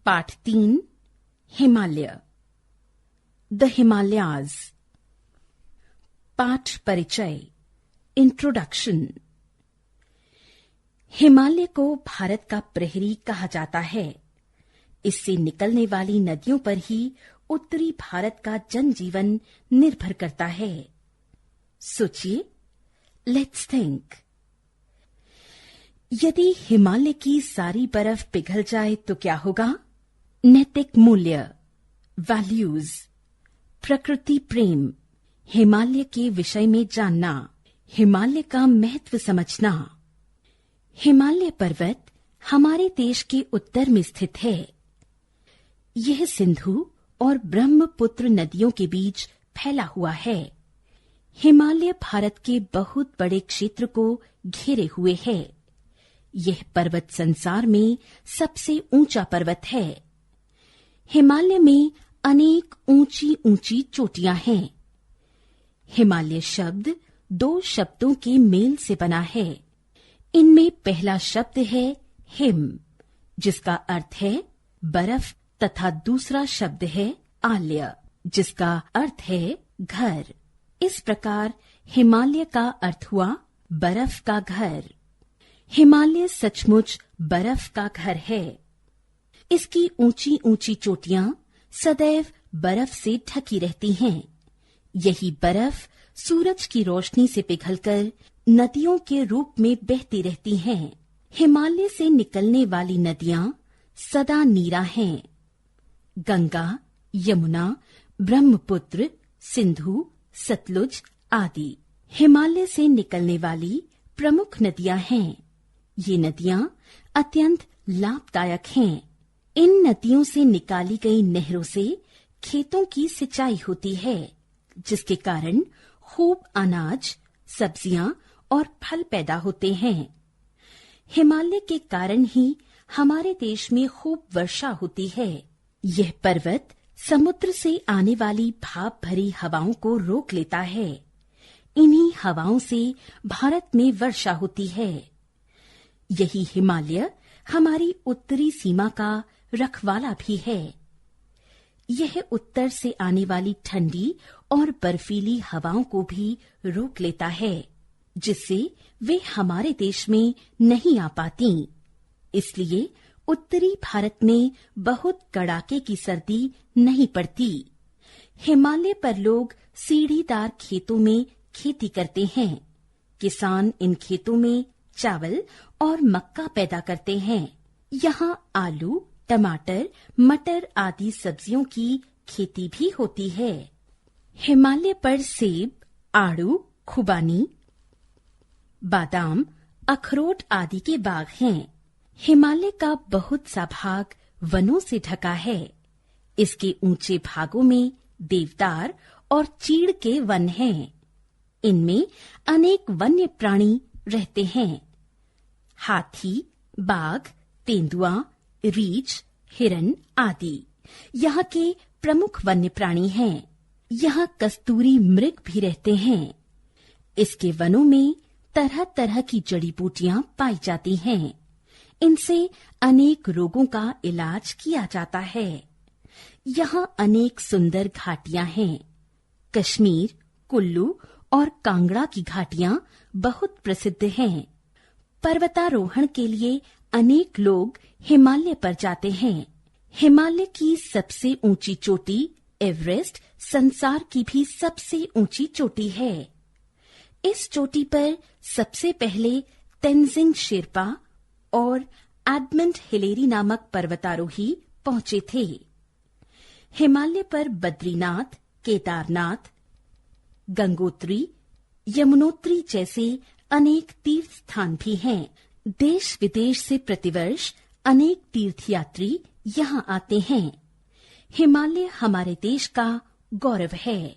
पाठ 3 हिमालय, द हिमालयाज। पाठ परिचय, इंट्रोडक्शन। हिमालय को भारत का प्रहरी कहा जाता है। इससे निकलने वाली नदियों पर ही उत्तरी भारत का जनजीवन निर्भर करता है। सोचिए, लेट्स थिंक। यदि हिमालय की सारी बर्फ पिघल जाए तो क्या होगा? नैतिक मूल्य, वैल्यूज, प्रकृति प्रेम, हिमालय के विषय में जानना, हिमालय का महत्व समझना। हिमालय पर्वत हमारे देश के उत्तर में स्थित है। यह सिंधु और ब्रह्मपुत्र नदियों के बीच फैला हुआ है। हिमालय भारत के बहुत बड़े क्षेत्र को घेरे हुए है। यह पर्वत संसार में सबसे ऊंचा पर्वत है। हिमालय में अनेक ऊंची ऊंची चोटियां हैं। हिमालय शब्द 2 शब्दों के मेल से बना है। इनमें पहला शब्द है हिम, जिसका अर्थ है बर्फ, तथा दूसरा शब्द है आल्य, जिसका अर्थ है घर। इस प्रकार हिमालय का अर्थ हुआ बर्फ का घर। हिमालय सचमुच बर्फ का घर है। इसकी ऊंची ऊंची चोटियां सदैव बर्फ से ढकी रहती हैं। यही बर्फ सूरज की रोशनी से पिघलकर नदियों के रूप में बहती रहती हैं। हिमालय से निकलने वाली नदियां सदा नीरा हैं। गंगा, यमुना, ब्रह्मपुत्र, सिंधु, सतलुज आदि हिमालय से निकलने वाली प्रमुख नदियां हैं। ये नदियां अत्यंत लाभदायक हैं। इन नदियों से निकाली गई नहरों से खेतों की सिंचाई होती है, जिसके कारण खूब अनाज, सब्जियां और फल पैदा होते हैं। हिमालय के कारण ही हमारे देश में खूब वर्षा होती है। यह पर्वत समुद्र से आने वाली भाप भरी हवाओं को रोक लेता है। इन्हीं हवाओं से भारत में वर्षा होती है। यही हिमालय हमारी उत्तरी सीमा का रखवाला भी है। यह उत्तर से आने वाली ठंडी और बर्फीली हवाओं को भी रोक लेता है, जिससे वे हमारे देश में नहीं आ पाती। इसलिए उत्तरी भारत में बहुत कड़ाके की सर्दी नहीं पड़ती। हिमालय पर लोग सीढ़ीदार खेतों में खेती करते हैं। किसान इन खेतों में चावल और मक्का पैदा करते हैं। यहाँ आलू, टमाटर, मटर आदि सब्जियों की खेती भी होती है। हिमालय पर सेब, आड़ू, खुबानी, बादाम, अखरोट आदि के बाग हैं। हिमालय का बहुत सा भाग वनों से ढका है। इसके ऊंचे भागों में देवदार और चीड़ के वन हैं। इनमें अनेक वन्य प्राणी रहते हैं। हाथी, बाघ, तेंदुआ, रीछ, हिरन आदि यहाँ के प्रमुख वन्य प्राणी हैं। यहाँ कस्तूरी मृग भी रहते हैं। इसके वनों में तरह तरह की जड़ी बूटियां पाई जाती हैं। इनसे अनेक रोगों का इलाज किया जाता है। यहाँ अनेक सुंदर घाटियां हैं। कश्मीर, कुल्लू और कांगड़ा की घाटियां बहुत प्रसिद्ध हैं। पर्वतारोहण के लिए अनेक लोग हिमालय पर जाते हैं। हिमालय की सबसे ऊंची चोटी एवरेस्ट संसार की भी सबसे ऊंची चोटी है। इस चोटी पर सबसे पहले तेंजिंग शेरपा और एडमंड हिलेरी नामक पर्वतारोही पहुंचे थे। हिमालय पर बद्रीनाथ, केदारनाथ, गंगोत्री, यमुनोत्री जैसे अनेक तीर्थ स्थान भी हैं। देश विदेश से प्रतिवर्ष अनेक तीर्थयात्री यहाँ आते हैं। हिमालय हमारे देश का गौरव है।